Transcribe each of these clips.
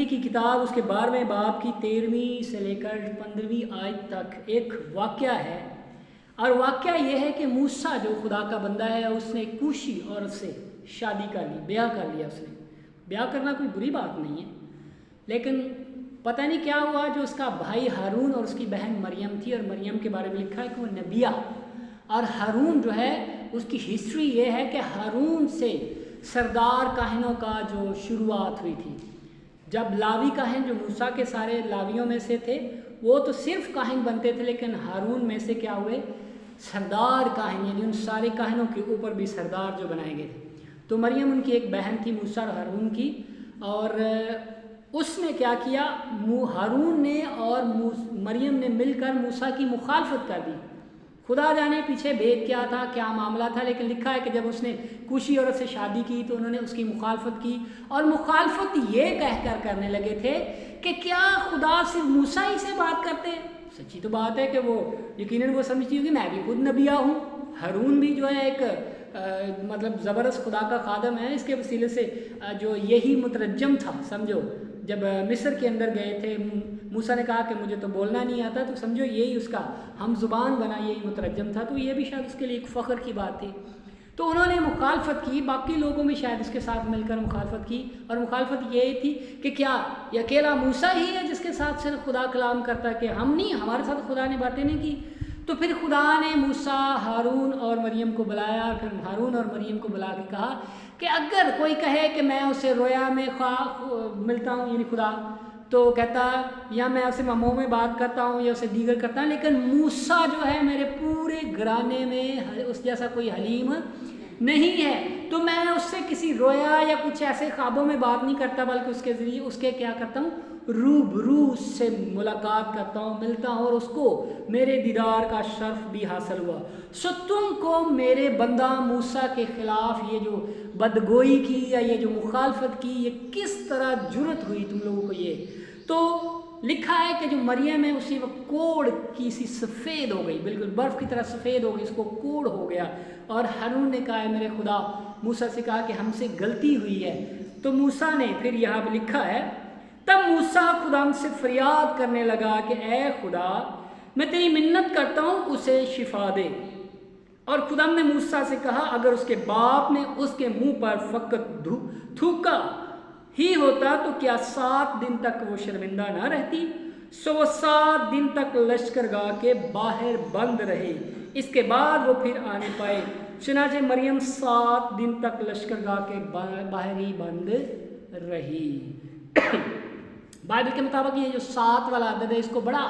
کی کتاب اس کے 12ویں باب کی 13ویں سے لے کر 15ویں آیت تک ایک واقعہ ہے، اور واقعہ یہ ہے کہ موسیٰ جو خدا کا بندہ ہے اس نے کوشی عورت سے شادی کر لی، بیاہ کر لیا۔ اس نے بیاہ کرنا کوئی بری بات نہیں ہے، لیکن پتہ نہیں کیا ہوا، جو اس کا بھائی ہارون اور اس کی بہن مریم تھی، اور مریم کے بارے میں لکھا ہے کہ وہ نبیہ، اور ہارون جو ہے اس کی ہسٹری یہ ہے کہ ہارون سے سردار کاہنوں کا جو شروعات ہوئی تھی۔ جب لاوی کاہن جو موسیٰ کے سارے لاویوں میں سے تھے، وہ تو صرف کاہن بنتے تھے، لیکن ہارون میں سے کیا ہوئے؟ سردار کاہن، یعنی ان سارے کاہنوں کے اوپر بھی سردار جو بنائے گئے تھے۔ تو مریم ان کی ایک بہن تھی موسیٰ اور ہارون کی، اور اس نے کیا کیا، ہارون نے اور مریم نے مل کر موسیٰ کی مخالفت کر دی۔ خدا جانے پیچھے بھید کیا تھا، کیا معاملہ تھا، لیکن لکھا ہے کہ جب اس نے کوشی عورت سے شادی کی تو انہوں نے اس کی مخالفت کی، اور مخالفت یہ کہہ کر کرنے لگے تھے کہ کیا خدا صرف موسیٰ ہی سے بات کرتے ہیں؟ سچی تو بات ہے کہ وہ یقیناً وہ سمجھتی ہوگی میں بھی خود نبیہ ہوں۔ ہارون بھی جو ہے ایک مطلب زبردست خدا کا خادم ہے، اس کے وسیلے سے جو یہی مترجم تھا، سمجھو جب مصر کے اندر گئے تھے، موسیٰ نے کہا کہ مجھے تو بولنا نہیں آتا، تو سمجھو یہی اس کا ہم زبان بنا، یہی مترجم تھا، تو یہ بھی شاید اس کے لیے ایک فخر کی بات تھی۔ تو انہوں نے مخالفت کی، باقی لوگوں بھی شاید اس کے ساتھ مل کر مخالفت کی، اور مخالفت یہ تھی کہ کیا یہ اکیلا موسیٰ ہی ہے جس کے ساتھ صرف خدا کلام کرتا ہے، کہ ہم نہیں، ہمارے ساتھ خدا نے باتیں نہیں کی؟ تو پھر خدا نے موسیٰ، ہارون اور مریم کو بلایا، اور پھر ہارون اور مریم کو بلا کے کہا کہ اگر کوئی کہے کہ میں اسے رویا میں ملتا ہوں، یعنی خدا، تو کہتا یا میں اسے منہ میں بات کرتا ہوں یا اسے دیگر کرتا ہوں، لیکن موسیٰ جو ہے میرے پورے گھرانے میں اس جیسا کوئی حلیم نہیں ہے، تو میں اس سے کسی رویا یا کچھ ایسے خوابوں میں بات نہیں کرتا، بلکہ اس کے ذریعے اس کے کیا کرتا ہوں، روبرو سے ملاقات کرتا ہوں، ملتا ہوں، اور اس کو میرے دیدار کا شرف بھی حاصل ہوا۔ سو تم کو میرے بندہ موسیٰ کے خلاف یہ جو بدگوئی کی یا یہ جو مخالفت کی، یہ کس طرح جرأت ہوئی تم لوگوں کو؟ یہ تو لکھا ہے کہ جو مریم ہے اسی وقت کوڑ کی سی سفید ہو گئی، بالکل برف کی طرح سفید ہو گئی، اس کو کوڑ ہو گیا، اور ہارون نے کہا ہے میرے خدا، موسیٰ سے کہا کہ ہم سے غلطی ہوئی ہے۔ تو موسیٰ نے پھر یہاں پہ لکھا ہے، تب موسیٰ خدا سے فریاد کرنے لگا کہ اے خدا، میں تیری منت کرتا ہوں اسے شفا دے۔ اور خدا نے موسیٰ سے کہا اگر اس کے باپ نے اس کے منہ پر فقط تھوکا ہی ہوتا تو کیا 7 دن تک وہ شرمندہ نہ رہتی؟ سو وہ 7 دن تک لشکرگاہ کے باہر بند رہے، اس کے بعد وہ پھر آنے پائے۔ چنانچہ مریم 7 دن تک لشکرگاہ کے باہر ہی بند رہی۔ بائبل کے مطابق یہ جو 7 والا عدد ہے، اس کو بڑا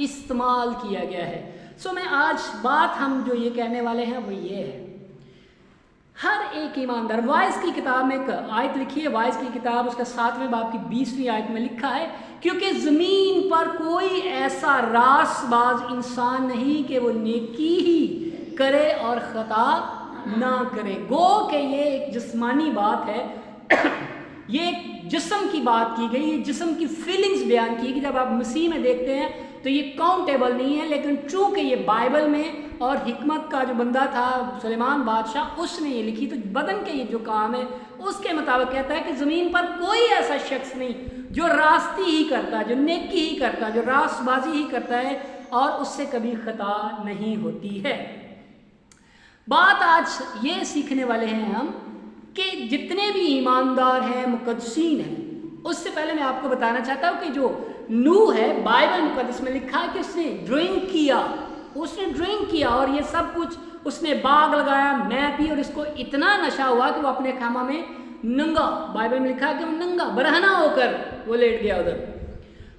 استعمال کیا گیا ہے۔ سو میں آج بات ہم جو یہ کہنے والے ہیں وہ یہ ہے، ہر ایک ایماندار، وائز کی کتاب میں ایک آیت لکھی ہے، وائز کی کتاب اس کا 7ویں باب کی 20ویں آیت میں لکھا ہے، کیونکہ زمین پر کوئی ایسا راست باز انسان نہیں کہ وہ نیکی ہی کرے اور خطا نہ کرے۔ گو کہ یہ ایک جسمانی بات ہے، یہ ایک جسم کی بات کی گئی، یہ جسم کی فیلنگز بیان کی کہ جب آپ مسیح میں دیکھتے ہیں تو یہ کاؤنٹیبل نہیں ہے، لیکن چونکہ یہ بائبل میں اور حکمت کا جو بندہ تھا سلیمان بادشاہ، اس نے یہ لکھی، تو بدن کے یہ جو کام ہے اس کے مطابق کہتا ہے کہ زمین پر کوئی ایسا شخص نہیں جو راستی ہی کرتا ہے، جو نیکی ہی کرتا ہے، جو راست بازی ہی کرتا ہے، اور اس سے کبھی خطا نہیں ہوتی ہے۔ بات آج یہ سیکھنے والے ہیں ہم کہ جتنے بھی ایماندار ہیں، مقدسین ہیں، اس سے پہلے میں آپ کو بتانا چاہتا ہوں کہ جو نوح ہے، بائبل مقدس میں لکھا ہے کہ اس نے ڈرنک کیا اور یہ سب کچھ اس نے باغ لگایا، میں بھی، اور اس کو اتنا نشہ ہوا کہ وہ اپنے خیمہ میں ننگا، بائبل میں لکھا ہے کہ وہ ننگا برہنہ ہو کر وہ لیٹ گیا ادھر۔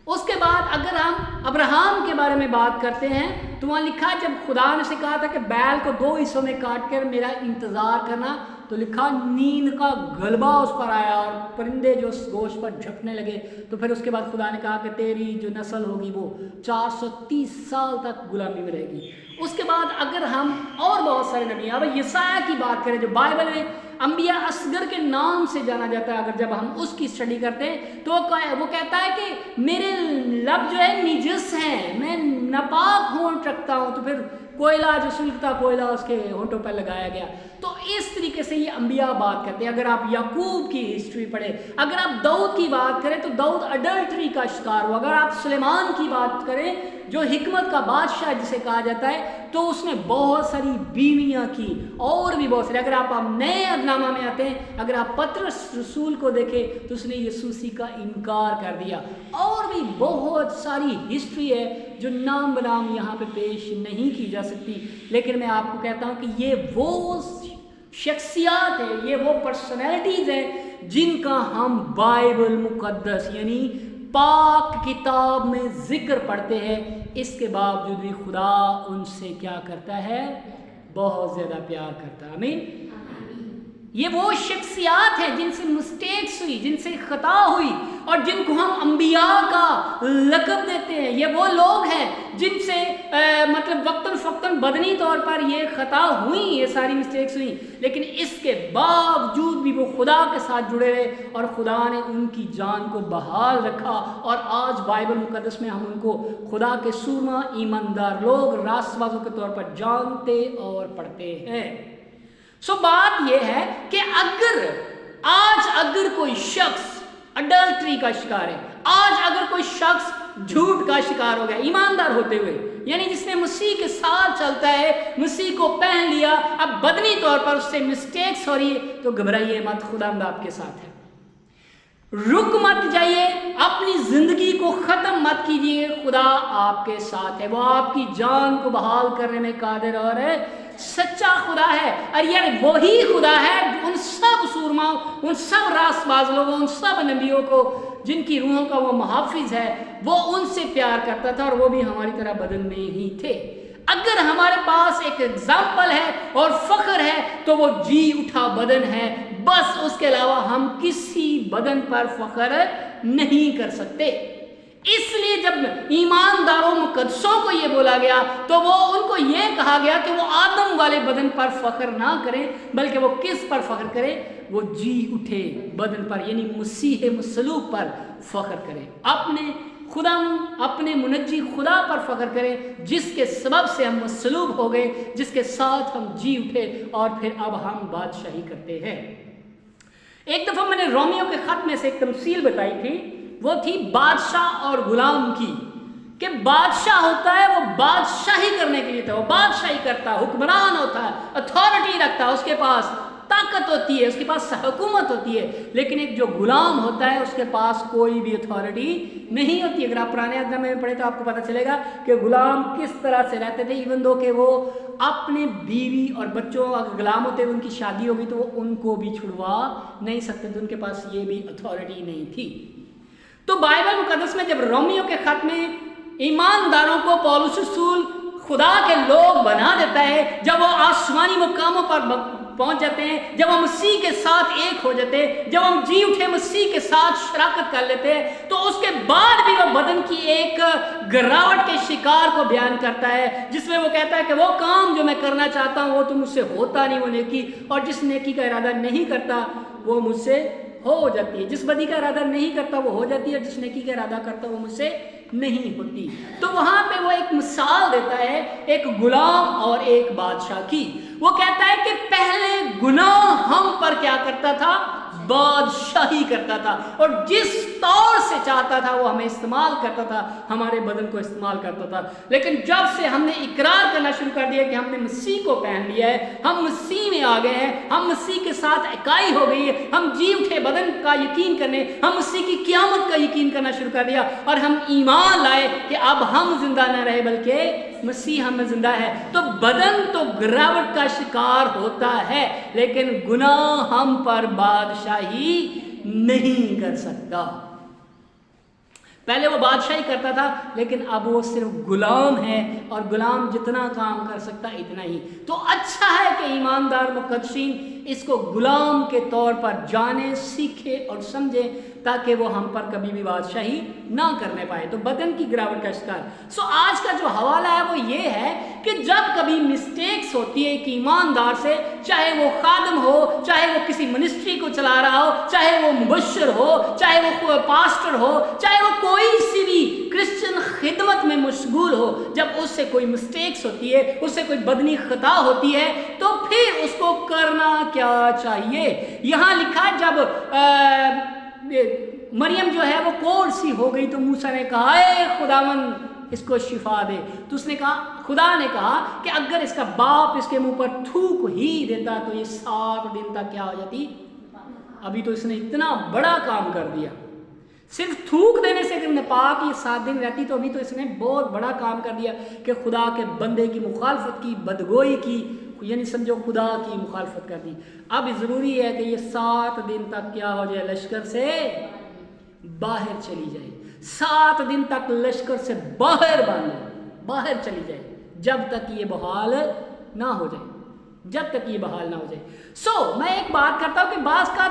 اس کے بعد اگر ہم ابراہم کے بارے میں بات کرتے ہیں تو وہاں لکھا ہے جب خدا نے سے کہا تھا کہ بیل کو 2 حصوں میں کاٹ کر میرا انتظار کرنا، تو لکھا نیند کا غلبہ اس پر آیا اور پرندے جو اس گوشت پر جھپنے لگے۔ تو پھر اس کے بعد خدا نے کہا کہ تیری جو نسل ہوگی وہ 430 سال تک غلامی میں رہے گی۔ اس کے بعد اگر ہم اور بہت سارے نبی، اب یسایہ کی بات کریں جو بائبل میں انبیاء اصغر کے نام سے جانا جاتا ہے، اگر جب ہم اس کی اسٹڈی کرتے ہیں تو وہ کہتا ہے کہ میرے لب جو ہے نجس ہیں، میں ناپاک ہونٹ رکھتا ہوں۔ تو پھر कोयला जो सुलगता कोयला उसके होंठों पर लगाया गया। तो इस तरीके से ये अंबिया बात करते हैं। अगर आप याकूब की हिस्ट्री पढ़े, अगर आप दाऊद की बात करें तो दाऊद अडल्ट्री का शिकार हुआ। अगर आप सुलेमान की बात करें जो हिकमत का बादशाह जिसे कहा जाता है, तो उसने बहुत सारी बीवियां की और भी बहुत सारी। अगर आप नए अहदनामा में आते हैं, अगर आप पतरस रसूल को देखें तो उसने यीशु मसीह का इनकार कर दिया। और भी बहुत सारी हिस्ट्री है जो नाम बनाम यहाँ पे पेश नहीं की जा सकती, लेकिन मैं आपको कहता हूँ कि ये वो शख्सियात है, ये वो पर्सनैलिटीज़ है जिनका हम बाइबल मुकद्दस यानी पाक किताब में जिक्र पढ़ते हैं। इसके बावजूद भी खुदा उनसे क्या करता है? बहुत ज़्यादा प्यार करता है। आमीन। ये वो शख्सियात हैं जिनसे मिस्टेक्स हुई, जिनसे खता हुई और जिनको हम अंबिया का लक़ब देते हैं। ये वो लोग हैं जिनसे मतलब वक्तन फ़क्तन बदनी तौर पर ये खता हुई, ये सारी मिस्टेक्स हुई, लेकिन इसके बावजूद भी वो खुदा के साथ जुड़े रहे और खुदा ने उनकी जान को बहाल रखा। और आज बाइबल मुकद्दस में हम उनको खुदा के सूरमा ईमानदार लोग, रास्तबाजों के तौर पर जानते और पढ़ते हैं। सो बात यह है कि अगर कोई शख्स अडल्ट्री का शिकार है, आज अगर कोई शख्स झूठ का शिकार हो गया ईमानदार होते हुए, यानी जिसने मसीह के साथ चलता है, मसीह को पहन लिया, अब बदनी तौर पर उससे मिस्टेक्स हो रही है, तो घबराइए मत, खुदावंद आपके साथ है। रुक मत जाइए, अपनी जिंदगी को खत्म मत कीजिए, खुदा आपके साथ है। वो आपकी जान को बहाल करने में कादिर और सच्चा खुदा है। और यार वही खुदा है उन सब सूरमाओं, उन सब रास्तबाज लोगों, उन सब नबियों को जिनकी रूहों का वो मुहाफिज है, वो उनसे प्यार करता था और वो भी हमारी तरह बदन में ही थे। अगर हमारे पास एक एग्जाम्पल है और फख्र है तो वो जी उठा बदन है, बस। उसके अलावा हम किसी बदन पर फख्र नहीं कर सकते। इसलिए जब ईमानदारों मुकद्दसों को ये बोला गया तो वो उनको ये कहा गया कि वो आदम वाले बदन पर फख्र ना करें, बल्कि वो किस पर फख्र करें? वो जी उठे बदन पर, यानी मसीह मसलूब पर फख्र करें। अपने मुनज्जी खुदा पर फख्र करें, जिसके सबब से हम मसलूब हो गए, जिसके साथ हम जी उठे और फिर अब हम बादशाही करते हैं। एक दफ़ा मैंने रोमियो के ख़त में से एक तमसील बताई थी, वो थी बादशाह और गुलाम की, कि बादशाह होता है वो बादशाही करने के लिए था, वो बादशाही करता है, हुक्मरान होता है, अथॉरिटी रखता है, उसके पास ताकत होती है, उसके पास हुकूमत होती है। लेकिन एक जो गुलाम होता है उसके पास कोई भी अथॉरिटी नहीं होती। अगर आप पुराने अहदनामे में पढ़े तो आपको पता चलेगा कि गुलाम किस तरह से रहते थे। इवन दो कि वो अपने बीवी और बच्चों, अगर गुलाम होते उनकी शादी होगी तो वो उनको भी छुड़वा नहीं सकते थे, उनके पास ये भी अथॉरिटी नहीं थी। तो बाइबल मुकद्दस में जब रोमियो के खत में ईमानदारों को पौलुस रसूल खुदा के लोग बना देता है, जब वो आसमानी मुकामों पर पहुंच जाते हैं, जब हम मसीह के साथ एक हो जाते हैं, जब हम जी उठे मसीह के साथ शराकत कर लेते हैं, तो उसके बाद भी वो बदन की एक गिरावट के शिकार को बयान करता है, जिसमें वो कहता है कि वो काम जो मैं करना चाहता हूँ वो तो मुझसे होता नहीं, वो नेकी, और जिस नेकी का इरादा नहीं करता वो मुझसे हो जाती है। जिस बदी का इरादा नहीं करता वो हो जाती है, जिस नेकी का इरादा करता वो मुझसे नहीं होती। तो वहां पे वो एक मिसाल देता है एक गुलाम और एक बादशाह की। वो कहता है कि पहले गुनाह हम पर क्या करता था? बादशाही करता था, और जिस तौर से चाहता था वो हमें इस्तेमाल करता था, हमारे बदन को इस्तेमाल करता था। लेकिन जब से हमने इकरार करना शुरू कर दिया कि हमने मसीह को पहन लिया है, हम मसीह में आ गए हैं, हम मसीह के साथ इकाई हो गई है, हम जी उठे बदन का यकीन करने, हम मसीह की क़यामत का यकीन करना शुरू कर दिया, और हम ईमान लाए कि अब हम जिंदा न रहे बल्कि मसीह हम में जिंदा है। तो बदन तो गिरावट का शिकार होता है, लेकिन गुनाह हम पर बादशाही नहीं कर सकता। पहले वो बादशाही करता था, लेकिन अब वो सिर्फ गुलाम है, और गुलाम जितना काम कर सकता इतना ही। तो अच्छा है कि ईमानदार मुकद्दसीन इसको गुलाम के तौर पर जाने, सीखे और समझे, ताकि वो हम पर कभी भी बादशाही ना करने पाए। तो बदन की गिरावट का शिकार। आज का जो हवाला है वो ये है कि जब कभी मिस्टेक्स होती है एक ईमानदार से, चाहे वो खादम हो, चाहे वो किसी मिनिस्ट्री को चला रहा हो, चाहे वो मुबश्शिर हो, चाहे वो पास्टर हो, चाहे वो कोई सी भी क्रिश्चियन खिदमत में मशगूल हो, جب اس سے کوئی مسٹیکس ہوتی ہے، اس سے کوئی بدنی خطا ہوتی ہے، تو پھر اس کو کرنا کیا چاہیے؟ یہاں لکھا جب مریم جو ہے وہ کوڑ سی ہو گئی تو موسیٰ نے کہا اے خداوند اس کو شفا دے، تو اس نے کہا، خدا نے کہا کہ اگر اس کا باپ اس کے منہ پر تھوک ہی دیتا تو یہ 7 دن تک کیا ہو جاتی؟ ابھی تو اس نے اتنا بڑا کام کر دیا، صرف تھوک دینے سے اگر پاک یہ 7 دن رہتی تو ابھی تو اس نے بہت بڑا کام کر دیا کہ خدا کے بندے کی مخالفت کی، بدگوئی کی، یعنی سمجھو خدا کی مخالفت کر دی۔ اب ضروری ہے کہ یہ 7 دن تک کیا ہو جائے؟ لشکر سے باہر چلی جائے، 7 دن تک لشکر سے باہر چلی جائے، جب تک یہ بحال نہ ہو جائے، جب تک یہ بحال نہ ہو جائے۔ میں ایک بات کرتا ہوں کہ بعض کا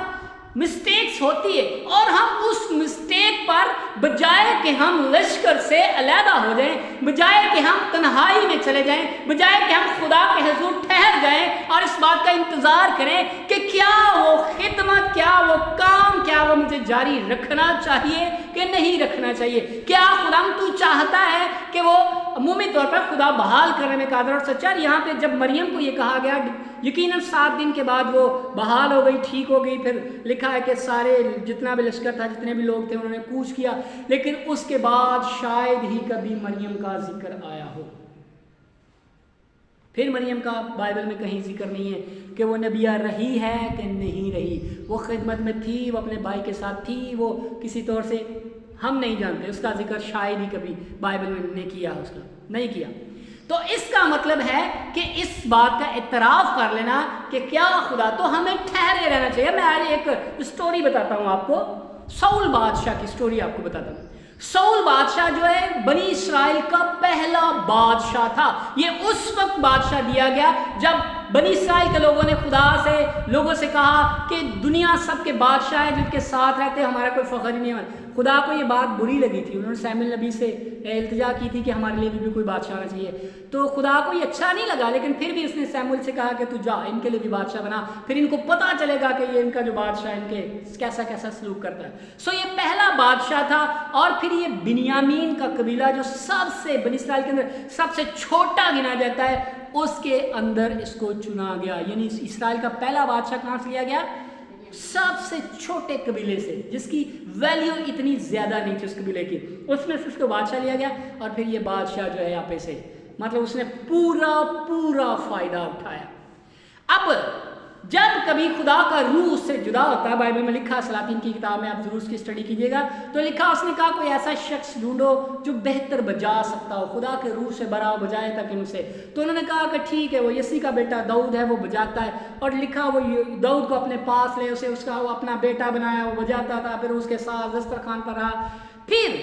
مسٹیکس ہوتی ہے اور ہم اس مسٹیک پر بجائے کہ ہم لشکر سے علیحدہ ہو جائیں، بجائے کہ ہم تنہائی میں چلے جائیں، بجائے کہ ہم خدا کے حضور ٹھہر جائیں اور اس بات کا انتظار کریں کہ کیا وہ خدمت، کیا وہ کام، کیا وہ مجھے جاری رکھنا چاہیے کہ نہیں رکھنا چاہیے، کیا خدا تو چاہتا ہے کہ وہ عمومی طور پر خدا بحال کرنے میں قادر اور سچا۔ یہاں پہ جب مریم کو یہ کہا گیا، یقیناً 7 دن کے بعد وہ بحال ہو گئی، ٹھیک ہو گئی، پھر لکھا ہے کہ سارے جتنا بھی لشکر تھا، جتنے بھی لوگ تھے، انہوں نے کوچ کیا، لیکن اس کے بعد شاید ہی کبھی مریم کا ذکر آیا ہو۔ پھر مریم کا بائبل میں کہیں ذکر نہیں ہے کہ وہ نبیہ رہی ہے کہ نہیں رہی، وہ خدمت میں تھی، وہ اپنے بھائی کے ساتھ تھی، وہ کسی طور سے ہم نہیں جانتے، اس کا ذکر شاید ہی کبھی بائبل میں نے کیا، اس کا نہیں کیا۔ تو اس کا مطلب ہے کہ اس بات کا اعتراف کر لینا کہ کیا خدا تو ہمیں ٹھہرے رہنا چاہیے۔ میں آج ایک سٹوری بتاتا ہوں آپ کو، سول بادشاہ کی سٹوری آپ کو بتاتا ہوں۔ سول بادشاہ جو ہے بنی اسرائیل کا پہلا بادشاہ تھا۔ یہ اس وقت بادشاہ دیا گیا جب بنی اسرائیل کے لوگوں نے خدا سے لوگوں سے کہا کہ دنیا سب کے بادشاہ ہیں جن کے ساتھ رہتے، ہمارا کوئی فخر ہی نہیں ہے۔ خدا کو یہ بات بری لگی تھی، انہوں نے سیموئیل نبی سے التجا کی تھی کہ ہمارے لیے بھی کوئی بادشاہ ہونا چاہیے، تو خدا کو یہ اچھا نہیں لگا، لیکن پھر بھی اس نے سیموئیل سے کہا کہ تو جا ان کے لیے بھی بادشاہ بنا، پھر ان کو پتہ چلے گا کہ یہ ان کا جو بادشاہ ان کے کیسا کیسا سلوک کرتا ہے۔ یہ پہلا بادشاہ تھا، اور پھر یہ بنیامین کا قبیلہ جو سب سے بنی اسرائیل کے اندر سب سے چھوٹا گنا جاتا ہے، اس کے اندر اس کو چنا گیا۔ یعنی اسرائیل کا پہلا بادشاہ کہاں سے لیا گیا؟ سب سے چھوٹے قبیلے سے، جس کی ویلیو اتنی زیادہ نہیں تھی اس قبیلے کی، اس میں سے اس کو بادشاہ لیا گیا، اور پھر یہ بادشاہ جو ہے یہاں پہ سے مطلب اس نے پورا فائدہ اٹھایا۔ اب جب کبھی خدا کا روح اس سے جدا ہوتا ہے، بائبل میں لکھا، سلاطین کی کتاب میں آپ ضرور اس کی اسٹڈی کیجیے گا، تو لکھا اس نے کہا کوئی ایسا شخص ڈھونڈو جو بہتر بجا سکتا ہو، خدا کے روح سے بھرا ہو، بجائے تک ان سے۔ تو انہوں نے کہا کہ ٹھیک ہے، وہ یسی کا بیٹا داؤد ہے، وہ بجاتا ہے، اور لکھا وہ داؤد کو اپنے پاس لے، اسے اس کا وہ اپنا بیٹا بنایا، وہ بجاتا تھا، پھر اس کے ساتھ دسترخوان پر رہا۔ پھر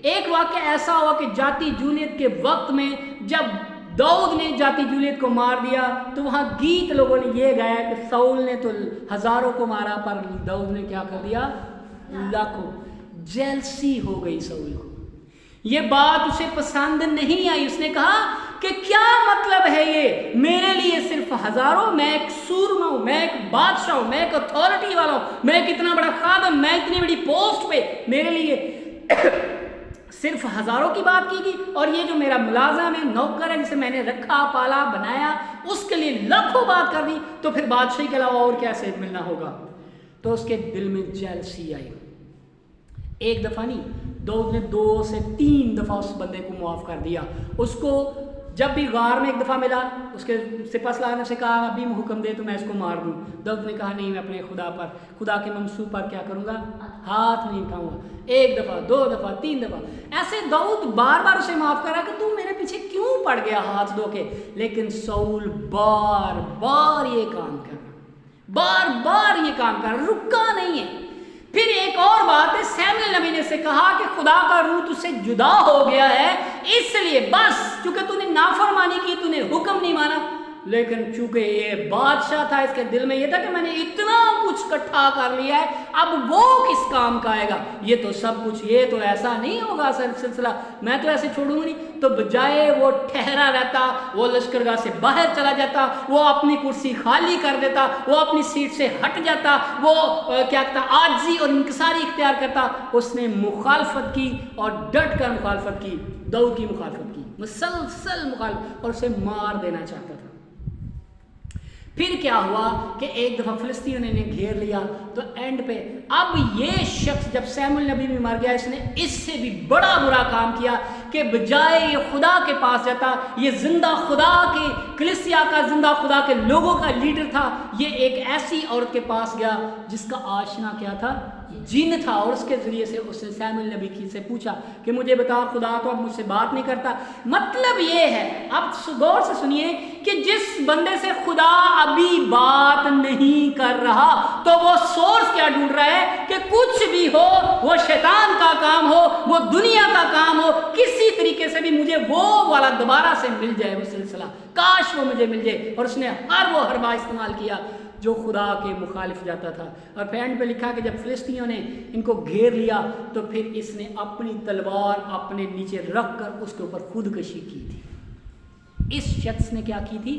ایک واقعہ ایسا ہوا کہ جاتی جولیت کے وقت میں جب داؤد نے جاتی جولیت کو مار دیا، تو وہاں گیت لوگوں نے یہ گایا کہ سول نے تو ہزاروں کو مارا پر داؤد نے کیا کر دیا؟ لاکھوں۔ جیلسی ہو گئی سول کو، یہ بات اسے پسند نہیں آئی۔ اس نے کہا کہ کیا مطلب ہے یہ، میرے لیے صرف ہزاروں، میں ایک سورما ہوں، میں ایک بادشاہ ہوں، میں ایک اتھارٹی والا ہوں، میں ایک اتنا بڑا خادم، میں اتنی بڑی پوسٹ پہ، میرے لیے صرف ہزاروں کی بات کی گئی، اور یہ جو میرا ملازم ہے، نوکر ہے، جسے میں نے رکھا پالا بنایا، اس کے لیے لاکھوں بات کر دی، تو پھر بادشاہی کے علاوہ اور کیسے ملنا ہوگا؟ تو اس کے دل میں جیلسی آئی۔ ایک دفعہ نہیں، داؤد نے 2 سے 3 دفعہ اس بندے کو معاف کر دیا۔ اس کو جب بھی غار میں ایک دفعہ ملا، اس کے سپہ سالار نے سے کہا ابھی حکم دے تو میں اس کو مار دوں۔ داؤد نے کہا نہیں، میں اپنے خدا کے منصوب پر کیا کروں گا؟ ہاتھ نہیں اٹھاؤں گا۔ 1 دفعہ، 2 دفعہ، 3 دفعہ، ایسے داؤد بار بار اسے معاف کرا کہ تو میرے پیچھے کیوں پڑ گیا ہاتھ دھو کے؟ لیکن سول بار بار یہ کام کر رکا نہیں ہے۔ پھر ایک اور بات ہے، سیموئیل نبی نے سے کہا کہ خدا کا روح تجھ سے جدا ہو گیا ہے، اس لیے بس چونکہ تو نے نافرمانی کی، تو نے حکم نہیں مانا، लेकिन चूंकि ये बादशाह था, इसके दिल में ये था कि मैंने इतना कुछ इकट्ठा कर लिया है, अब वो किस काम का आएगा, ये तो सब कुछ, ये तो ऐसा नहीं होगा सर सिलसिला, मैं तो ऐसे छोड़ूंगा नहीं। तो बजाय वो ठहरा रहता, वो लश्करगाह से बाहर चला जाता, वो अपनी कुर्सी खाली कर देता, वो अपनी सीट से हट जाता, वो क्या कहता आजी और इंकसारी इख्तियार करता, उसने मुखालफत की और डट कर मुखालफत की, दाऊद की मुखालफत की, मुसलसल मुखालफत, और उसे मार देना चाहता था। फिर क्या हुआ कि एक दफ़ा फिलिस्तीनियों ने घेर लिया, तो एंड पे अब ये शख्स जब सैमुअल नबी भी मर गया, इसने इससे भी बड़ा बुरा काम किया कि बजाय ये खुदा के पास जाता, ये जिंदा खुदा के कलीसिया का, जिंदा खुदा के लोगों का लीडर था, ये एक ऐसी औरत के पास गया जिसका आशना क्या था, जिन था, और उसके जरिए से उसने सैमुअल नबी की से पूछा कि मुझे बता, खुदा तो अब मुझसे बात नहीं करता। मतलब ये है, अब गौर से सुनिए कि जिस बंदे से खुदा अभी बात नहीं कर रहा, तो वो सोर्स क्या ढूंढ रहा है कि कुछ भी हो, वो शैतान का काम हो, वो दुनिया का काम हो, किसी तरीके से भी मुझे वो वाला दोबारा से मिल जाए, वो सिलसिला, काश वो मुझे मिल जाए। और उसने हर वो हरबा इस्तेमाल किया जो खुदा के मुखालिफ जाता था। और पैंट पे लिखा कि जब फिलिस्तीनियों ने इनको घेर लिया, तो फिर इसने अपनी तलवार अपने नीचे रख कर उसके ऊपर खुदकशी की थी। इस शख्स ने क्या की थी,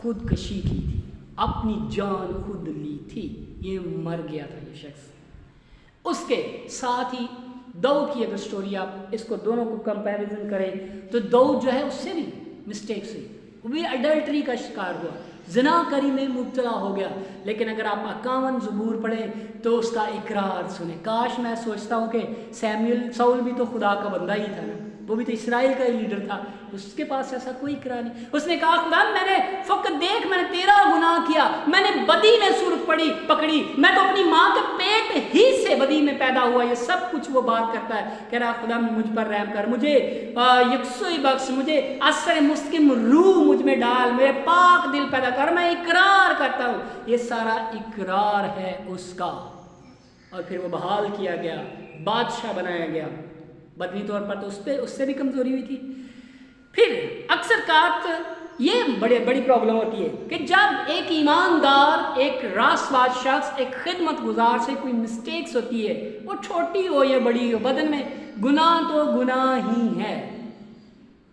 खुदकशी की थी, अपनी जान खुद ली थी, ये मर गया था ये शख्स। उसके साथ ही दाऊद की अगर स्टोरी आप इसको दोनों को कंपैरिजन करें, तो दाऊद जो है उससे भी मिस्टेक से, वो भी अडल्ट्री का शिकार हुआ, ज़िनाकारी में मुब्तला हो गया। लेकिन अगर आप 51 ज़बूर पढ़ें तो उसका इकरार सुने। काश मैं सोचता हूँ कि साउल भी तो खुदा का बंदा ही था ना, वो भी तो इसराइल का ही लीडर था, उसके पास ऐसा कोई इकरार नहीं। उसने कहा खुदा मैंने फकत देख, मैंने तेरा गुनाह किया, मैंने बदी में सूरत पकड़ी, मैं तो अपनी माँ के पेट ही से बदी में पैदा हुआ। ये सब कुछ वो बात करता है, कह रहा खुदा मुझ पर रहम कर, मुझे यकसुई बख्श, मुझे असर मुस्किम रूह मुझ में डाल, मेरे पाक दिल पैदा कर, मैं इकरार करता हूँ। ये सारा इकरार है उसका। और फिर वो बहाल किया गया, बादशाह बनाया गया। बदनी तौर पर तो उससे भी कमज़ोरी हुई थी। फिर अक्सर कात ये बड़ी प्रॉब्लम होती है कि जब एक ईमानदार, एक रासबाज शख्स, एक खिदमत गुजार से कोई मिस्टेक्स होती है, वो छोटी हो या बड़ी हो, बदन में गुनाह तो गुनाह ही है,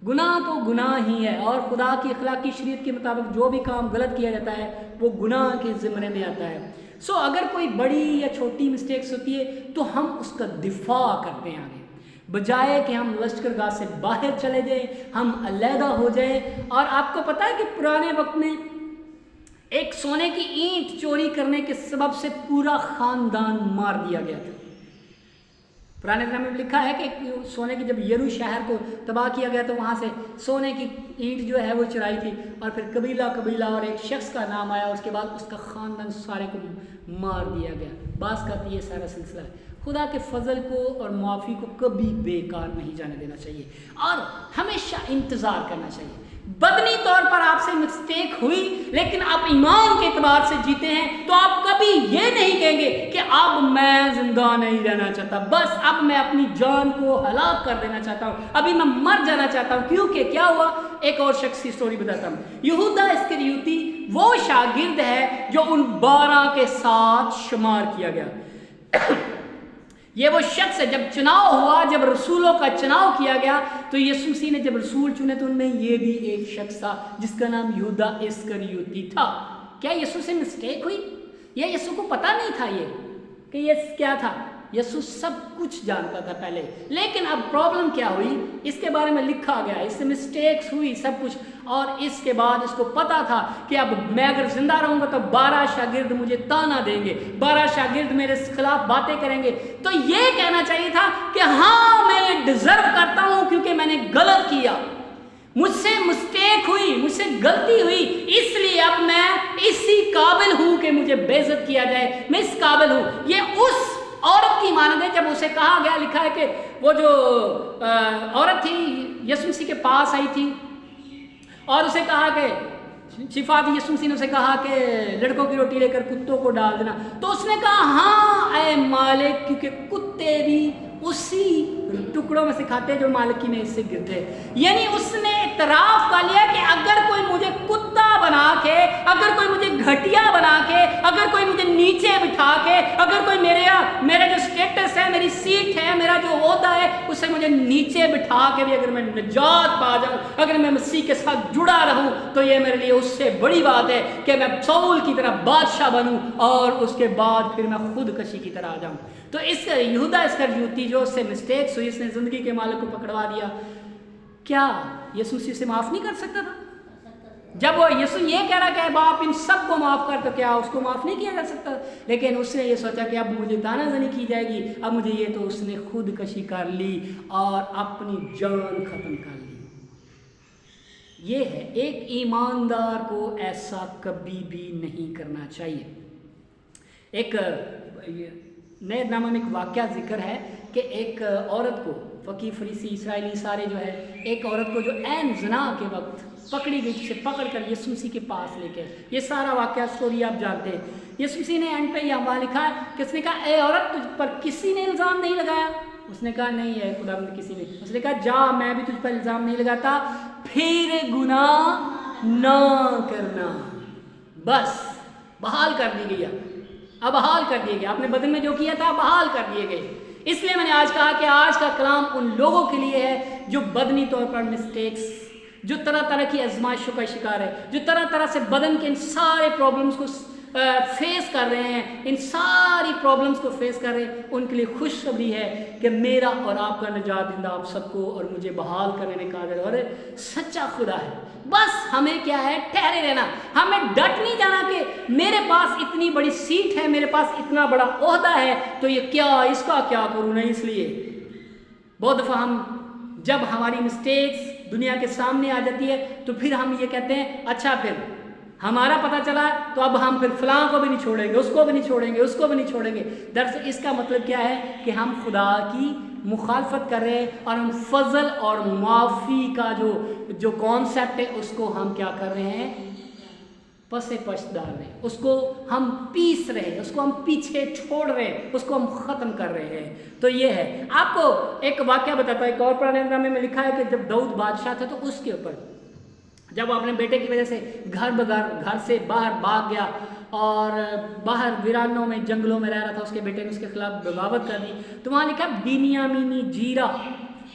गुनाह तो गुनाह ही है। और खुदा की अखलाकी शरीयत के मुताबिक जो भी काम गलत किया जाता है वो गुनाह के ज़िम्मे में आता है। सो अगर कोई बड़ी या छोटी मिस्टेक्स होती है तो हम उसका दिफा करते हैं आगे, बजाय कि हम लश्करगाह से बाहर चले जाएं, हम अलहदा हो जाएं। और आपको पता है कि पुराने वक्त में एक सोने की ईंट चोरी करने के सबब से पूरा ख़ानदान मार दिया गया था। पुराने ज़माने में लिखा है कि सोने की, जब यरू शहर को तबाह किया गया तो वहाँ से सोने की ईंट जो है वो चुराई थी, और फिर कबीला और एक शख्स का नाम आया, उसके बाद उसका ख़ानदान सारे को मार दिया गया। बास का ये सारा सिलसिला है। खुदा के फजल को और मुआफ़ी को कभी बेकार नहीं जाने देना चाहिए और हमेशा इंतज़ार करना चाहिए। बदनी तौर पर आपसे मिस्टेक हुई, लेकिन आप ईमान के एतबार से जीते हैं, तो आप कभी ये नहीं कहेंगे कि अब मैं जिंदा नहीं रहना चाहता, बस अब मैं अपनी जान को हलाक कर देना चाहता हूँ, अभी मैं मर जाना चाहता हूँ। क्योंकि क्या हुआ, एक और शख्स की स्टोरी बताता हूँ। यहूदा इस्करियोती वो शागिर्द है जो उन 12 के साथ शुमार किया गया। ये वो शख्स है, जब चुनाव हुआ, जब रसूलों का चुनाव किया गया, तो यीशु मसीह ने जब रसूल चुने तो उनमें ये भी एक शख्स था जिसका नाम यहूदा इस्करियोती था। क्या यीशु से मिस्टेक हुई? या यीशु को पता नहीं था ये कि ये क्या था? यीशु सब कुछ जानता था पहले, लेकिन अब प्रॉब्लम क्या हुई, इसके बारे में लिखा गया, इससे मिस्टेक्स हुई सब कुछ। और इसके बाद इसको पता था कि अब मैं अगर जिंदा रहूंगा तो 12 शागिर्द मुझे ताना देंगे, 12 शागिर्द मेरे खिलाफ बातें करेंगे। तो ये कहना चाहिए था कि हाँ मैं ये डिजर्व करता हूं क्योंकि मैंने गलत किया, मुझसे मिस्टेक हुई, मुझसे गलती हुई, इसलिए अब मैं इसी काबिल हूं कि मुझे बेइज्जत किया जाए, मैं इस काबिल हूं। ये उस औरत की मानद है जब उसे कहा गया, लिखा है कि वो जो औरत थी यीशु मसीह के पास आई थी और उसे कहा कि शिफा दी, यीशु मसीह ने उसे कहा कि लड़कों की रोटी लेकर कुत्तों को डाल देना, तो उसने कहा हाँ ऐ मालिक, क्योंकि कुत्ते भी उसी टुकड़ों में से खाते जो मालिक की में इससे गिरते। यानी उसने इतराफ कर लिया कि अगर कोई मुझे कुत्ता बना के, अगर कोई मुझे घटिया बना के, अगर कोई मुझे नीचे बिठा के, अगर कोई मेरा जो स्टेटस है, मेरी सीट है, मेरा जो ओहदा है, उसे मुझे नीचे बिठा के भी अगर मैं निजात पा जाऊं, अगर मैं मसीह के साथ जुड़ा रहूं, तो ये मेरे लिए उससे बड़ी बात है कि मैं शाऊल की तरह बादशाह बनूं और उसके बाद फिर मैं खुदकशी की तरह आ जाऊं। तो इस यहूदा इस्करियोती जो उससे मिस्टेक्स हुई, इसने जिंदगी के मालिक को पकड़वा दिया, क्या यीशु मसीह से माफ नहीं कर सकता था? जब वो यीशु ये कह रहा कि बाप इन सबको माफ कर, तो क्या उसको माफ नहीं किया जा सकता? लेकिन उसने ये सोचा कि अब मुझे तानाज़नी की जाएगी, अब मुझे ये, तो उसने खुदकशी कर ली और अपनी जान खत्म कर ली। ये है, एक ईमानदार को ऐसा कभी भी नहीं करना चाहिए। एक नए नामा में एक वाक़या जिक्र है कि एक औरत को, फ़कीह फरीसी इसराइली सारे जो है, एक औरत को जो ऐन ज़िना के वक्त पकड़ी गई, उसे पकड़ कर यीशु मसीह के पास लेके, ये सारा वाक़या स्टोरी आप जानते हैं। यीशु मसीह ने एंड पे यहाँ लिखा है कि उसने कहा, ए औरत, तुझ पर किसी ने इल्ज़ाम नहीं लगाया? उसने कहा, नहीं है खुदा, किसी ने। उसने कहा, जा, मैं भी तुझ पर इल्ज़ाम नहीं लगाता, फिर गुनाह ना करना। बस बहाल कर दी गई, अब बहाल कर दिए गए, आपने बदन में जो किया था बहाल कर दिए गए। इसलिए मैंने आज कहा कि आज का कलाम उन लोगों के लिए है जो बदनी तौर पर मिस्टेक्स, जो तरह तरह की आजमाइशों का शिकार है, जो तरह तरह से बदन के इन सारे प्रॉब्लम्स को फेस कर रहे हैं, इन सारी प्रॉब्लम्स को फेस कर रहे हैं। उनके लिए खुशखबरी है कि मेरा और आपका निजात दिंदा आप सबको और मुझे बहाल करने में काबिल और सच्चा खुदा है। बस हमें क्या है, ठहरे रहना, हमें डट नहीं जाना कि मेरे पास इतनी बड़ी सीट है, मेरे पास इतना बड़ा ओहदा है, तो ये क्या, इसका क्या करूँ। नहीं, इसलिए बहुत दफ़ा हम, जब हमारी मिस्टेक्स दुनिया के सामने आ जाती है, तो फिर हम ये कहते हैं, अच्छा फिर हमारा पता चला तो अब हम फिर फलां को भी नहीं छोड़ेंगे, उसको भी नहीं छोड़ेंगे, उसको भी नहीं छोड़ेंगे। दरअसल इसका मतलब क्या है कि हम खुदा की मुखालफत कर रहे हैं और हम फजल और माफ़ी का जो कॉन्सेप्ट है उसको हम क्या कर रहे हैं, पसे पश डाल रहे हैं, उसको हम पीस रहे हैं, उसको हम पीछे छोड़ रहे हैं, उसको हम ख़त्म कर रहे हैं। तो ये है। आपको एक वाक़या बताता है, एक और पुराने नामे में लिखा है कि जब दाऊद बादशाह था, तो उसके ऊपर जब वो अपने बेटे की वजह से घर से बाहर भाग गया और बाहर वीरानों में, जंगलों में रह रहा था, उसके बेटे ने उसके खिलाफ बगावत कर दी, तो वहाँ लिखा बिन्यामीनी जीरा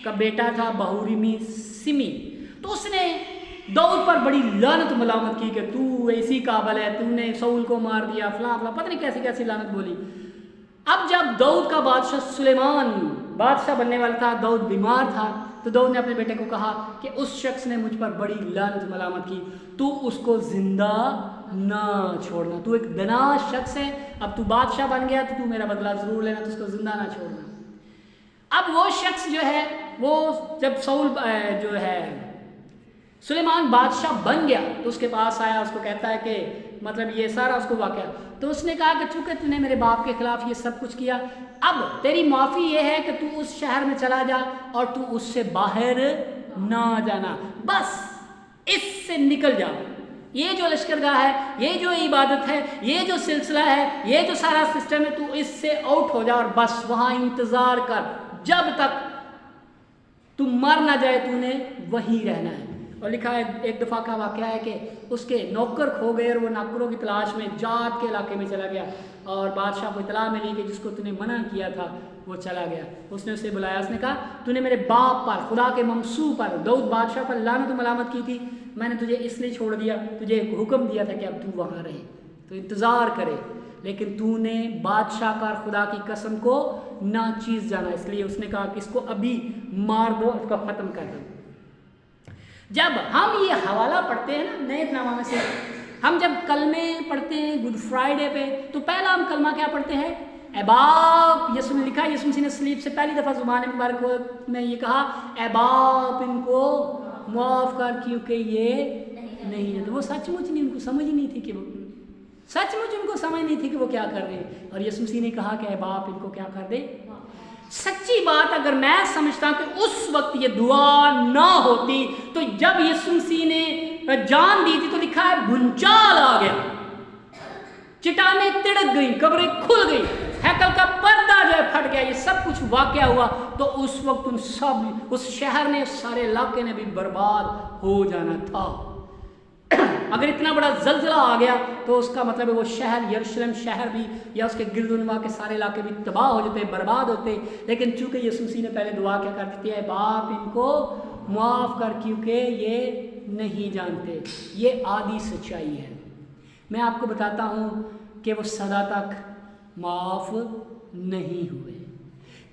का बेटा था बहूरीमी सिमी, तो उसने दाऊद पर बड़ी लानत मलामत की कि तू ऐसी काबल है, तूने शाऊल को मार दिया, फलां फलां, पता नहीं कैसी कैसी लानत बोली। अब जब दाऊद का बादशाह सुलेमान बादशाह बनने वाला था, दाऊद बीमार था, तो दाऊद ने अपने बेटे को कहा कि उस शख्स ने मुझ पर बड़ी लानत मलामत की, तू उसको जिंदा ना छोड़ना, तू एक दनाश शख्स है, अब तू बादशाह बन गया तो तू मेरा बदला ज़रूर लेना, तो उसको जिंदा ना छोड़ना। अब वो शख्स जो है, वो जब शाऊल जो है सुलेमान बादशाह बन गया, तो उसके पास आया, उसको कहता है कि मतलब ये सारा उसको वाक़या, तो उसने कहा कि चूँकि तूने मेरे बाप के खिलाफ ये सब कुछ किया, अब तेरी माफ़ी ये है कि तू उस शहर में चला जा और तू उससे बाहर ना जाना, बस इससे निकल जा। ये जो लश्करगाह है, ये जो इबादत है, ये जो सिलसिला है, ये जो सारा सिस्टम है, तू इससे आउट हो जा और बस वहाँ इंतज़ार कर, जब तक तू मर ना जाए, तूने वहीं रहना है। और लिखा है, एक दफ़ा का वाक़या है कि उसके नौकर खो गए और वो नौकरों की तलाश में जाट के इलाके में चला गया और बादशाह को इतला मिली कि जिसको तूने मना किया था वो चला गया। उसने उसे बुलाया, उसने कहा, तूने मेरे बाप पर, खुदा के ममसू पर, दाऊद बादशाह पर लानत मलामत की थी, मैंने तुझे इसलिए छोड़ दिया, तुझे एक हुक्म दिया था कि अब तू वहाँ रहे, तो इंतज़ार करे, लेकिन तूने बादशाह का खुदा की कसम को ना चीज़ जाना, इसलिए उसने कहा कि इसको अभी मार दो, इसको ख़त्म कर दो। जब हम ये हवाला पढ़ते हैं ना नए नामा में से, हम जब कलमे पढ़ते हैं गुड फ्राइडे पे, तो पहला हम कलमा क्या पढ़ते हैं, ए बाप, यीशु ने लिखा, यीशु मसीह ने सलीब से पहली दफ़ा ज़ुबान मुबारक में ये कहा, ए बाप इनको माफ़ कर क्योंकि ये नहीं है। तो वो सचमुच नहीं, उनको समझ नहीं थी कि वो सचमुच उनको समझ नहीं थी कि वो क्या कर रहे हैं। और यीशु मसीह ने कहा कि ए बाप इनको क्या कर दे। सच्ची बात अगर मैं समझता कि उस वक्त ये दुआ ना होती, तो जब यीशु मसीह ने जान दी थी तो लिखा है भूचाल आ गया, चट्टानें तिड़क गई, कब्रें खुल गई, हैकल का पर्दा पर्दा जो है फट गया, ये सब कुछ वाकया हुआ, तो उस वक्त उस शहर ने, सारे इलाके ने भी बर्बाद हो जाना था। अगर इतना बड़ा जलजला आ गया तो उसका मतलब है वो शहर, यरूशलेम शहर भी या उसके गिरदुनवा के सारे इलाके भी तबाह हो जाते, बर्बाद होते। लेकिन चूंकि यीशु मसीह ने पहले दुआ क्या कर दी है, बाप इनको माफ़ कर, क्योंकि ये नहीं जानते। ये आदि सच्चाई है। मैं आपको बताता हूँ कि वो सदा तक माफ़ नहीं हुए,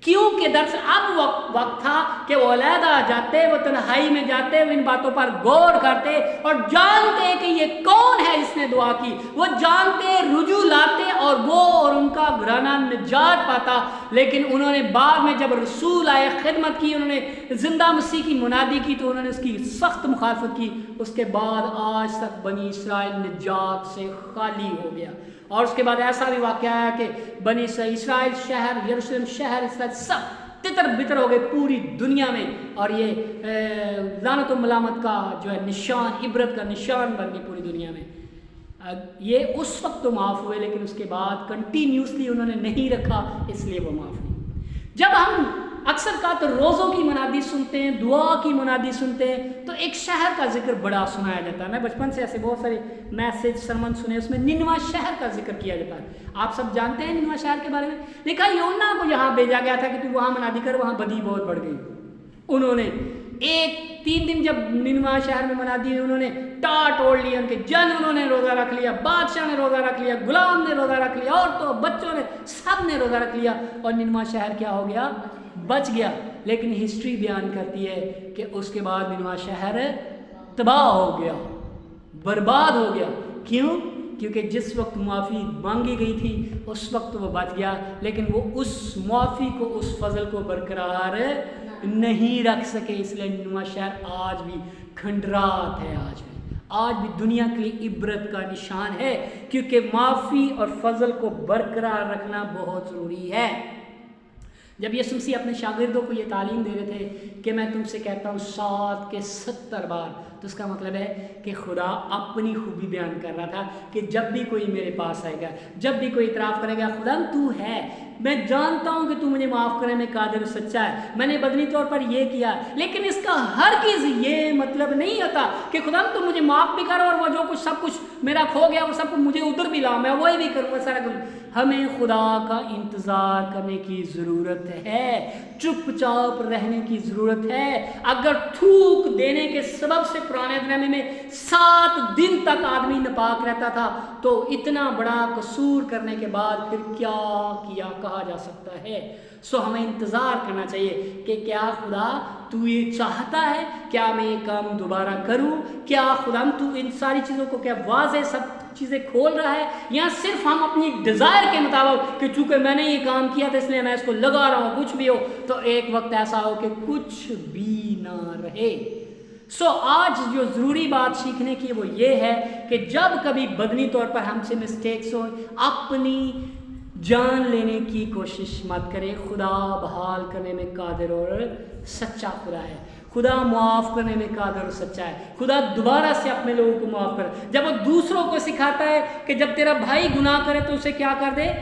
क्योंकि दरअसल अब वक्त था कि वो अलहदा जाते, वो तन्हाई में जाते, वो इन बातों पर गौर करते और जानते कि ये कौन है जिसने दुआ की। वो जानते, रुजू लाते और वो और उनका घराना निजात पाता। लेकिन उन्होंने बाद में जब रसूल आए, खिदमत की, उन्होंने जिंदा मसीह की मुनादी की, तो उन्होंने उसकी सख्त मुखालफत की। उसके बाद आज तक बनी इस्राइल निजात से खाली हो गया। और उसके बाद ऐसा भी वाक़या है कि बनी इस्राइल शहर, यरूशलेम शहर, इसराइल सब तितर बितर हो गए पूरी दुनिया में। और ये लानत और मलामत का जो है निशान, इबरत का निशान बन गए पूरी दुनिया में। ये उस वक्त तो माफ़ हुए, लेकिन उसके बाद कंटिन्यूसली उन्होंने नहीं रखा, इसलिए वो माफ़ नहीं। जब हम अक्सर का तो रोज़ों की मुनादी सुनते हैं, दुआ की मुनादी सुनते हैं, तो एक शहर का जिक्र बड़ा सुनाया जाता है। मैं बचपन से ऐसे बहुत सारे मैसेज सरमन सुने, उसमें निनवा शहर का जिक्र किया जाता है। आप सब जानते हैं निनवा शहर के बारे में। लिखा यूहन्ना को यहाँ भेजा गया था कि तू वहाँ मुनादी कर, वहाँ बदी बहुत बढ़ गई। उन्होंने 3 दिन जब निनवा शहर में मुनादी हुई, उन्होंने टाट ओढ़ लिया, उनके जन उन्होंने रोज़ा रख लिया, बादशाह ने रोज़ा रख लिया, गुलाम ने रोज़ा रख लिया, और तो बच्चों ने, सब ने रोज़ा रख लिया, और निनवा शहर क्या हो गया, बच गया। लेकिन हिस्ट्री बयान करती है कि उसके बाद निनवा शहर तबाह हो गया, बर्बाद हो गया। क्यों? क्योंकि जिस वक्त मुआफ़ी मांगी गई थी उस वक्त वो बच गया, लेकिन वो उस मुआफ़ी को, उस फजल को बरकरार नहीं रख सके। इसलिए निनवा शहर आज भी खंडरात है, आज भी दुनिया के लिए इबरत का निशान है, क्योंकि माफ़ी और फजल को बरकरार रखना बहुत ज़रूरी है। जब यीशु मसीह अपने शागिर्दों को ये तालीम दे रहे थे कि मैं तुमसे कहता हूँ 7 के 70 बार, तो उसका मतलब है कि खुदा अपनी खूबी बयान कर रहा था कि जब भी कोई मेरे पास आएगा, जब भी कोई इतराफ़ करेगा, खुदा तू है, मैं जानता हूँ कि तू मुझे माफ़ करने में कादिर और सच्चा है, मैंने बदनी तौर पर ये किया, लेकिन इसका हरगिज़ ये मतलब नहीं होता कि खुदा तू मुझे माफ़ भी कर और वो जो कुछ सब कुछ मेरा खो गया वो सब कुछ मुझे उधर भी लाओ, मैं वही भी करूँगा, सारा करूँ। हमें खुदा का इंतज़ार करने की ज़रूरत है, चुपचाप रहने की ज़रूरत है। अगर थूक देने के सबब से पुराने ज़माने में 7 दिन तक आदमी नापाक रहता था, तो इतना बड़ा कसूर करने के बाद फिर क्या किया कहा जा सकता है। सो हमें इंतज़ार करना चाहिए कि क्या खुदा तू ये चाहता है, क्या मैं ये काम दोबारा करूं, क्या खुदा तू इन सारी चीज़ों को क्या वाज़े सब चीज़ें खोल रहा है, या सिर्फ हम अपनी डिज़ायर के मुताबिक कि चूँकि मैंने ये काम किया था इसलिए मैं इसको लगा रहा हूँ, कुछ भी हो, तो एक वक्त ऐसा हो कि कुछ भी ना रहे। सो आज जो ज़रूरी बात सीखने की वो ये है कि जब कभी बदनी तौर पर हमसे मिस्टेक्स हो, अपनी जान लेने की कोशिश मत करें। खुदा बहाल करने में कादिर और सच्चा खुदा है, खुदा माफ़ करने में कादिर और सच्चा है। खुदा दोबारा से अपने लोगों को माफ़ करे। जब वो दूसरों को सिखाता है कि जब तेरा भाई गुनाह करे तो उसे क्या कर दे,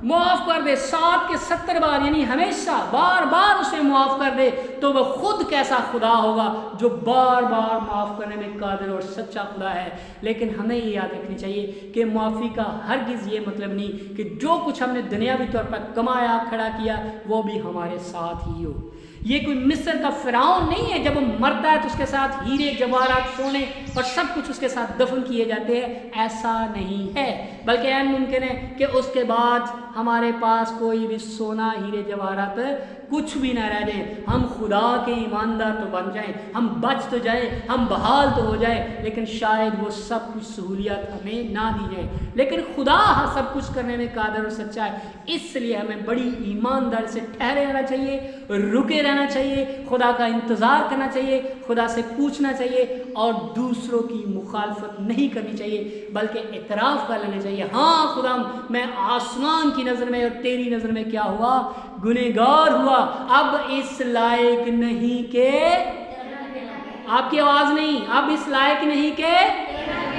माफ़ कर दे, 7 के 70 बार, यानी हमेशा बार बार उसे माफ़ कर दे, तो वह खुद कैसा खुदा होगा जो बार बार माफ़ करने में कादिर और सच्चा खुदा है। लेकिन हमें ये याद रखनी चाहिए कि माफ़ी का हरगिज़ ये मतलब नहीं कि जो कुछ हमने दुनियावी तौर पर कमाया खड़ा किया वो भी हमारे साथ ही हो। ये कोई मिस्र का फ़िरौन नहीं है, जब वो मरता है तो उसके साथ हीरे जवाहरात सोने और सब कुछ उसके साथ दफन किए जाते हैं, ऐसा नहीं है। बल्कि ऐन मुमकिन है कि उसके बाद हमारे पास कोई भी सोना हीरे जवाहरात कुछ भी ना रह जाए, हम खुदा के ईमानदार तो बन जाएं, हम बच तो जाएं, हम बहाल तो हो जाएं, लेकिन शायद वो सब कुछ सहूलियत हमें ना दी जाए। लेकिन खुदा सब कुछ करने में कादिर और सच्चा है, इसलिए हमें बड़ी ईमानदारी से ठहरे रहना चाहिए, रुके रहना चाहिए, खुदा का इंतज़ार करना चाहिए, खुदा से पूछना चाहिए और दूसरों की मुखालफत नहीं करनी चाहिए, बल्कि इतराफ़ कर लेना चाहिए, हाँ खुदा मैं आसमान की नज़र में और तेरी नज़र में क्या हुआ, गुनहगार हुआ, अब इस लायक नहीं के, आपकी आवाज़ नहीं, अब इस लायक नहीं के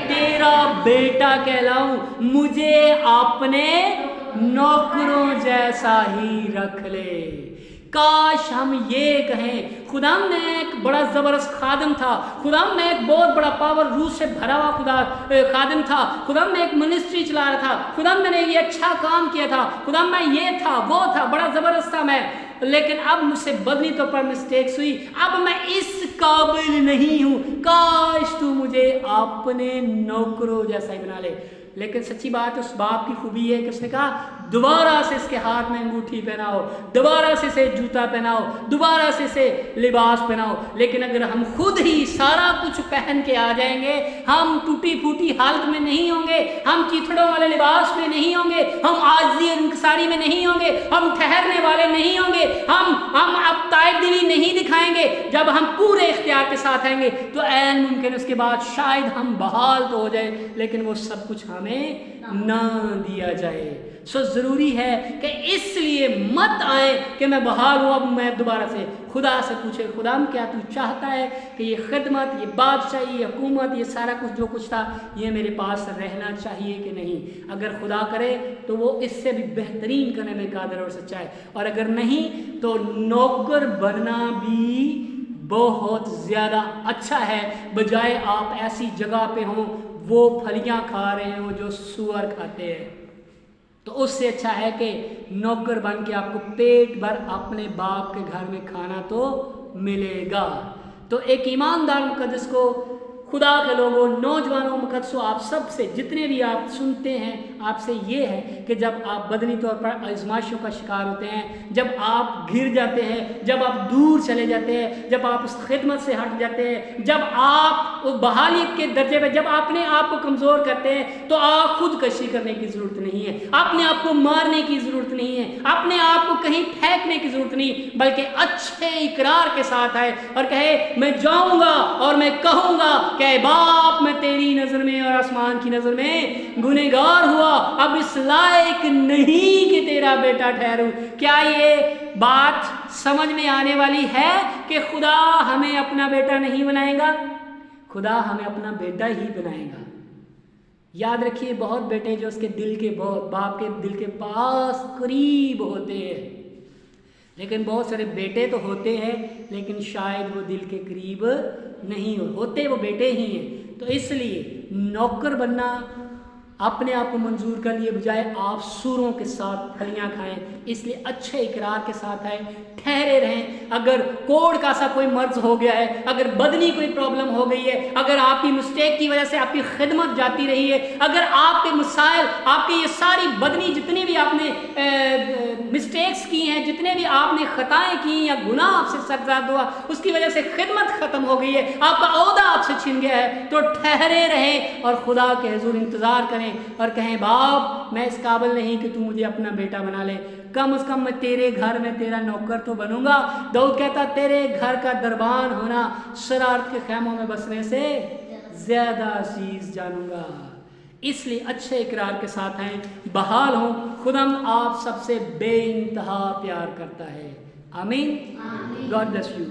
तेरा बेटा कहलाऊं, मुझे आपने नौकरों जैसा ही रख ले। काश हम ये कहें, खुदा मैं एक बड़ा ज़बरदस्त खादिम था, खुदा मैं एक बहुत बड़ा पावर रूह से भरा हुआ खादिम था, खुदा मैं एक मिनिस्ट्री चला रहा था, खुदा मैंने ये अच्छा काम किया था, खुदा मैं ये था वो था, बड़ा ज़बरदस्त था मैं, लेकिन अब मुझसे बदनी तौर पर मिस्टेक्स हुई, अब मैं इस काबिल नहीं हूँ, काश तू मुझे अपने नौकरों जैसा ही बना ले। लेकिन सच्ची बात उस बाप की खूबी है कि उसने कहा दोबारा से इसके हाथ में अंगूठी पहनाओ, दोबारा से इसे जूता पहनाओ, दोबारा से इसे लिबास पहनाओ। लेकिन अगर हम खुद ही सारा कुछ पहन के आ जाएंगे, हम टूटी फूटी हालत में नहीं होंगे, हम चीथड़ों वाले लिबास में नहीं होंगे, हम आजी और इंकसारी में नहीं होंगे, हम ठहरने वाले नहीं होंगे, हम अब ताइब दिली नहीं दिखाएंगे। जब हम पूरे इख्तियार के साथ आएंगे तो ऐन मुमकिन उसके बाद शायद हम बहाल तो हो जाए, लेकिन वो सब कुछ हमें ना दिया जाए। सो ज़रूरी है कि इसलिए मत आए कि मैं बहाल हूँ, अब मैं दोबारा से खुदा से पूछे, खुदा क्या तू चाहता है कि ये खिदमत, ये बादशाही, ये हुकूमत, ये सारा कुछ जो कुछ था ये मेरे पास रहना चाहिए कि नहीं। अगर खुदा करे तो वो इससे भी बेहतरीन करने में कादिर और सच्चा है, और अगर नहीं तो नौकर बनना भी बहुत ज़्यादा अच्छा है, बजाय आप ऐसी जगह पे हों वो फलियां खा रहे हो जो सूअर खाते हैं। तो उससे अच्छा है कि नौकर बन के आपको पेट भर अपने बाप के घर में खाना तो मिलेगा। तो एक ईमानदार मुकद्दस को, खुदा के लोगों, नौजवानों, मुकद्दसों, आप सब से, जितने भी आप सुनते हैं, आपसे ये है कि जब आप बदनी तौर पर आजमाइशों का शिकार होते हैं, जब आप गिर जाते हैं, जब आप दूर चले जाते हैं, जब आप उस खिदमत से हट जाते हैं, जब आप उस बहालियत के दर्जे पर, जब अपने आप को कमज़ोर करते हैं, तो आप खुदकशी करने की ज़रूरत नहीं है, अपने आप को मारने की ज़रूरत नहीं है, अपने आप को कहीं फेंकने की ज़रूरत नहीं, बल्कि अच्छे इकरार के साथ आए और कहे मैं जाऊँगा और मैं कहूँगा कि बाप मैं तेरी नज़र में और आसमान की नज़र में गुनहगार हुआ, अब इस लायक नहीं कि तेरा बेटा ठहरूं। क्या ये बात समझ में आने वाली है कि खुदा हमें अपना बेटा नहीं बनाएगा? खुदा हमें अपना बेटा ही बनाएगा। याद रखिए, बहुत बेटे जो उसके दिल के, बहुत बाप के दिल के पास करीब होते हैं, लेकिन बहुत सारे बेटे तो होते हैं लेकिन शायद वो दिल के करीब नहीं होते, वो बेटे ही हैं। तो इसलिए नौकर बनना अपने आप को मंजूर कर लिए बजाय आप सूरों के साथ फलियां खाएं, इसलिए अच्छे इकरार के साथ आए, ठहरे रहें। अगर कोड़ का सा कोई मर्ज हो गया है, अगर बदनी कोई प्रॉब्लम हो गई है, अगर आपकी मिस्टेक की वजह से आपकी खिदमत जाती रही है, अगर आपके मसाइल, आपकी ये सारी बदनी, जितनी भी आपने मिस्टेक्स की हैं, जितने भी आपने खताएं की या गुनाह आपसे सरज़द हुआ, उसकी वजह से खिदमत ख़त्म हो गई है, आपका ओहदा आपसे छिन गया है, तो ठहरे रहें और खुदा के हुज़ूर इंतज़ार करें और कहें बाप मैं इस काबिल नहीं कि तू मुझे अपना बेटा बना ले, कम से कम मैं तेरे घर में तेरा नौकर तो बनूंगा। दाऊद कहता तेरे घर का दरबान होना शरारत के खैमों में बसने से ज़्यादा अजीज जानूंगा। इसलिए अच्छे इकरार के साथ हैं, बहाल हों। खुदा आप सबसे बेइंतहा प्यार करता है। आमीन। God bless you.